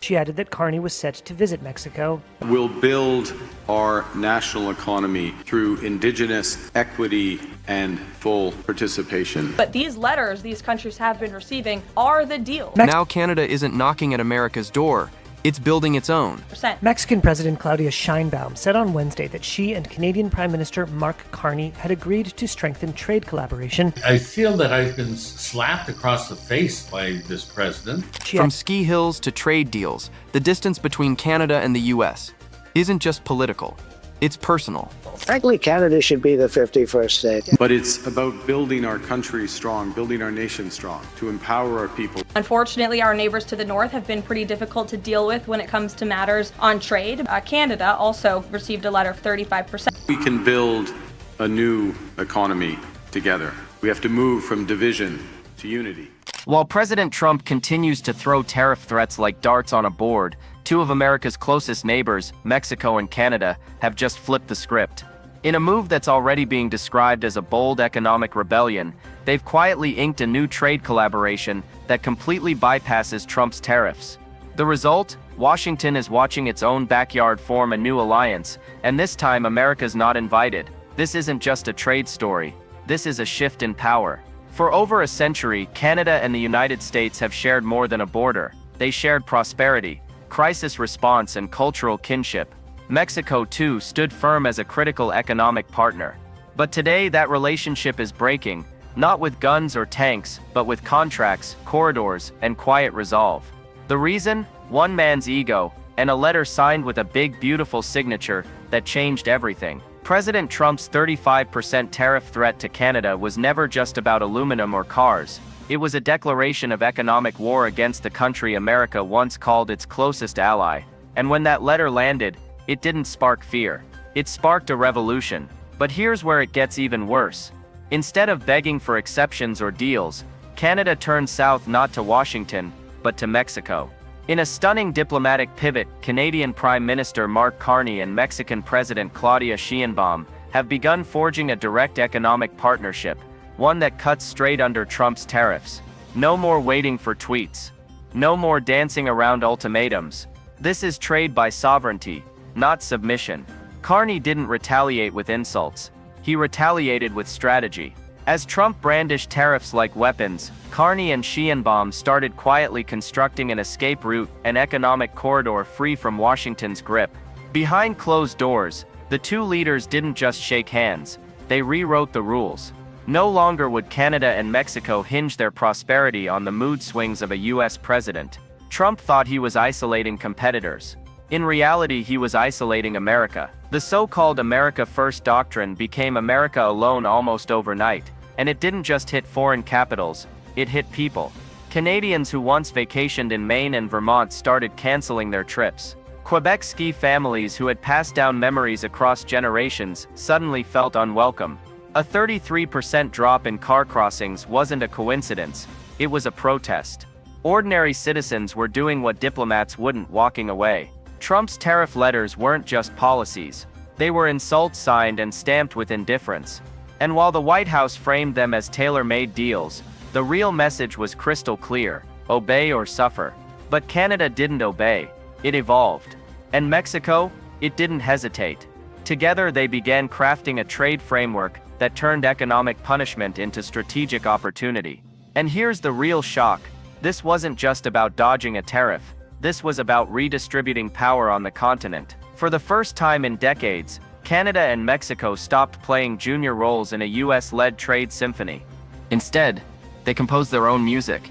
She added that Carney was set to visit Mexico. We'll build our national economy through indigenous equity and full participation. But these letters these countries have been receiving are the deal. Now Canada isn't knocking at America's door. It's building its own. Mexican President Claudia Sheinbaum said on Wednesday that she and Canadian Prime Minister Mark Carney had agreed to strengthen trade collaboration. I feel that I've been slapped across the face by this president. From ski hills to trade deals, the distance between Canada and the U.S. isn't just political, it's personal. Frankly, Canada should be the 51st state. But it's about building our country strong, building our nation strong, to empower our people. Unfortunately, our neighbors to the north have been pretty difficult to deal with when it comes to matters on trade. Canada also received a letter of 35%. We can build a new economy together. We have to move from division to unity. While President Trump continues to throw tariff threats like darts on a board, two of America's closest neighbors, Mexico and Canada, have just flipped the script. In a move that's already being described as a bold economic rebellion, they've quietly inked a new trade collaboration that completely bypasses Trump's tariffs. The result? Washington is watching its own backyard form a new alliance, and this time America's not invited. This isn't just a trade story. This is a shift in power. For over a century, Canada and the United States have shared more than a border. They shared prosperity, crisis response, and cultural kinship. Mexico, too, stood firm as a critical economic partner. But today, that relationship is breaking, not with guns or tanks, but with contracts, corridors, and quiet resolve. The reason? One man's ego, and a letter signed with a big, beautiful signature that changed everything. President Trump's 35% tariff threat to Canada was never just about aluminum or cars. It was a declaration of economic war against the country America once called its closest ally. And when that letter landed, it didn't spark fear. It sparked a revolution. But here's where it gets even worse. Instead of begging for exceptions or deals, Canada turned south not to Washington, but to Mexico. In a stunning diplomatic pivot, Canadian Prime Minister Mark Carney and Mexican President Claudia Sheinbaum have begun forging a direct economic partnership, one that cuts straight under Trump's tariffs. No more waiting for tweets. No more dancing around ultimatums. This is trade by sovereignty, not submission. Carney didn't retaliate with insults. He retaliated with strategy. As Trump brandished tariffs like weapons, Carney and Sheinbaum started quietly constructing an escape route, an economic corridor free from Washington's grip. Behind closed doors, the two leaders didn't just shake hands, they rewrote the rules. No longer would Canada and Mexico hinge their prosperity on the mood swings of a US president. Trump thought he was isolating competitors. In reality, he was isolating America. The so-called America First doctrine became America alone almost overnight, and it didn't just hit foreign capitals, it hit people. Canadians who once vacationed in Maine and Vermont started canceling their trips. Quebec ski families who had passed down memories across generations suddenly felt unwelcome. A 33% drop in car crossings wasn't a coincidence, it was a protest. Ordinary citizens were doing what diplomats wouldn't, walking away. Trump's tariff letters weren't just policies. They were insults signed and stamped with indifference. And while the White House framed them as tailor-made deals, the real message was crystal clear: obey or suffer. But Canada didn't obey. It evolved. And Mexico? It didn't hesitate. Together they began crafting a trade framework that turned economic punishment into strategic opportunity. And here's the real shock. This wasn't just about dodging a tariff. This was about redistributing power on the continent. For the first time in decades, Canada and Mexico stopped playing junior roles in a US-led trade symphony. Instead, they composed their own music,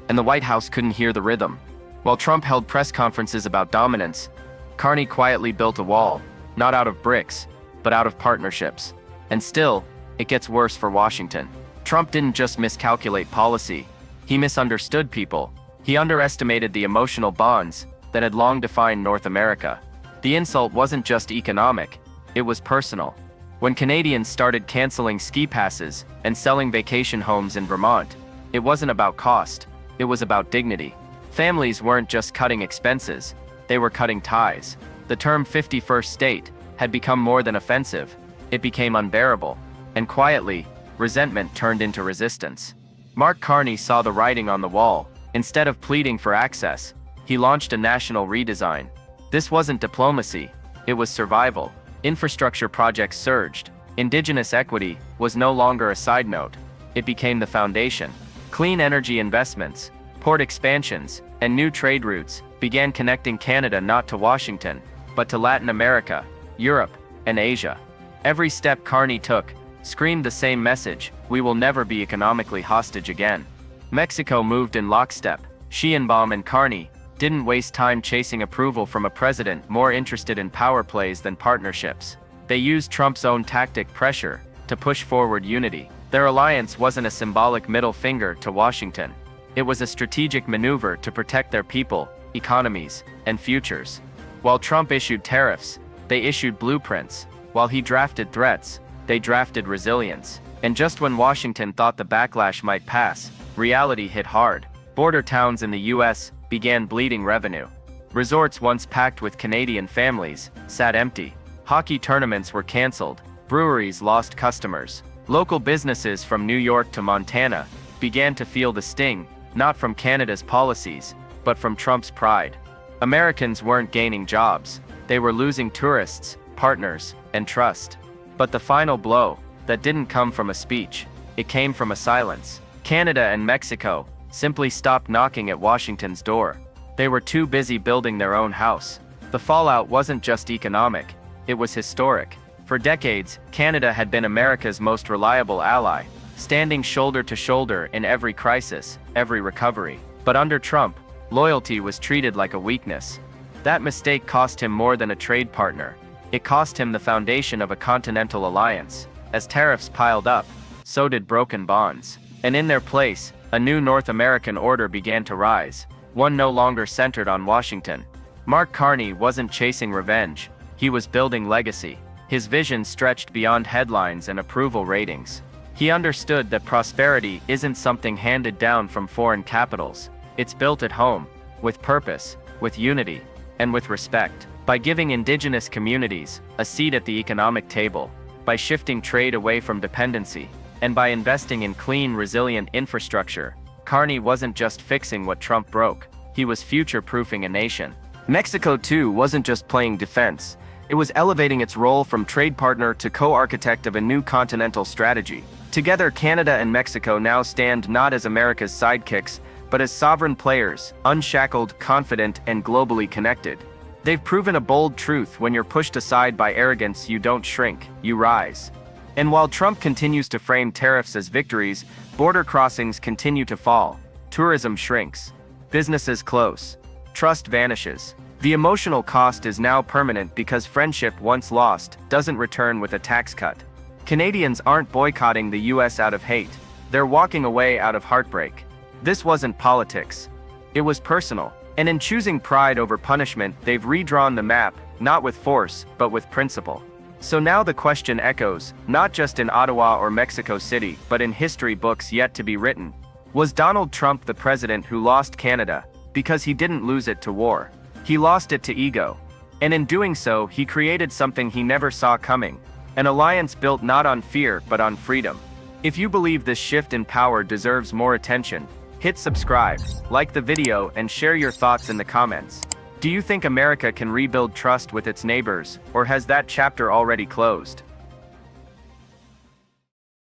and the White House couldn't hear the rhythm. While Trump held press conferences about dominance, Carney quietly built a wall, not out of bricks, but out of partnerships. And still, it gets worse for Washington. Trump didn't just miscalculate policy, he misunderstood people. He underestimated the emotional bonds that had long defined North America. The insult wasn't just economic, it was personal. When Canadians started canceling ski passes and selling vacation homes in Vermont, it wasn't about cost, it was about dignity. Families weren't just cutting expenses, they were cutting ties. The term 51st state had become more than offensive, it became unbearable. And quietly, resentment turned into resistance. Mark Carney saw the writing on the wall. Instead of pleading for access, he launched a national redesign. This wasn't diplomacy, it was survival. Infrastructure projects surged. Indigenous equity was no longer a side note. It became the foundation. Clean energy investments, port expansions, and new trade routes began connecting Canada not to Washington, but to Latin America, Europe, and Asia. Every step Carney took screamed the same message: we will never be economically hostage again. Mexico moved in lockstep. Sheinbaum and Carney didn't waste time chasing approval from a president more interested in power plays than partnerships. They used Trump's own tactic, pressure, to push forward unity. Their alliance wasn't a symbolic middle finger to Washington. It was a strategic maneuver to protect their people, economies, and futures. While Trump issued tariffs, they issued blueprints. While he drafted threats, they drafted resilience. And just when Washington thought the backlash might pass, reality hit hard. Border towns in the U.S. began bleeding revenue. Resorts once packed with Canadian families sat empty. Hockey tournaments were canceled. Breweries lost customers. Local businesses from New York to Montana began to feel the sting, not from Canada's policies, but from Trump's pride. Americans weren't gaining jobs. They were losing tourists, partners, and trust. But the final blow, that didn't come from a speech. It came from a silence. Canada and Mexico simply stopped knocking at Washington's door. They were too busy building their own house. The fallout wasn't just economic, it was historic. For decades, Canada had been America's most reliable ally, standing shoulder to shoulder in every crisis, every recovery. But under Trump, loyalty was treated like a weakness. That mistake cost him more than a trade partner. It cost him the foundation of a continental alliance. As tariffs piled up, so did broken bonds. And in their place, a new North American order began to rise, one no longer centered on Washington. Mark Carney wasn't chasing revenge, he was building legacy. His vision stretched beyond headlines and approval ratings. He understood that prosperity isn't something handed down from foreign capitals. It's built at home, with purpose, with unity, and with respect. By giving indigenous communities a seat at the economic table, by shifting trade away from dependency, and by investing in clean, resilient infrastructure, Carney wasn't just fixing what Trump broke, he was future-proofing a nation. Mexico, too, wasn't just playing defense. It was elevating its role from trade partner to co-architect of a new continental strategy. Together, Canada and Mexico now stand not as America's sidekicks, but as sovereign players, unshackled, confident, and globally connected. They've proven a bold truth: when you're pushed aside by arrogance, you don't shrink, you rise. And while Trump continues to frame tariffs as victories, border crossings continue to fall. Tourism shrinks. Businesses close. Trust vanishes. The emotional cost is now permanent because friendship once lost doesn't return with a tax cut. Canadians aren't boycotting the US out of hate. They're walking away out of heartbreak. This wasn't politics. It was personal. And in choosing pride over punishment, they've redrawn the map, not with force, but with principle. So now the question echoes, not just in Ottawa or Mexico City, but in history books yet to be written. Was Donald Trump the president who lost Canada because he didn't lose it to war? He lost it to ego. And in doing so, he created something he never saw coming, an alliance built not on fear, but on freedom. If you believe this shift in power deserves more attention, hit subscribe, like the video, and share your thoughts in the comments. Do you think America can rebuild trust with its neighbors, or has that chapter already closed?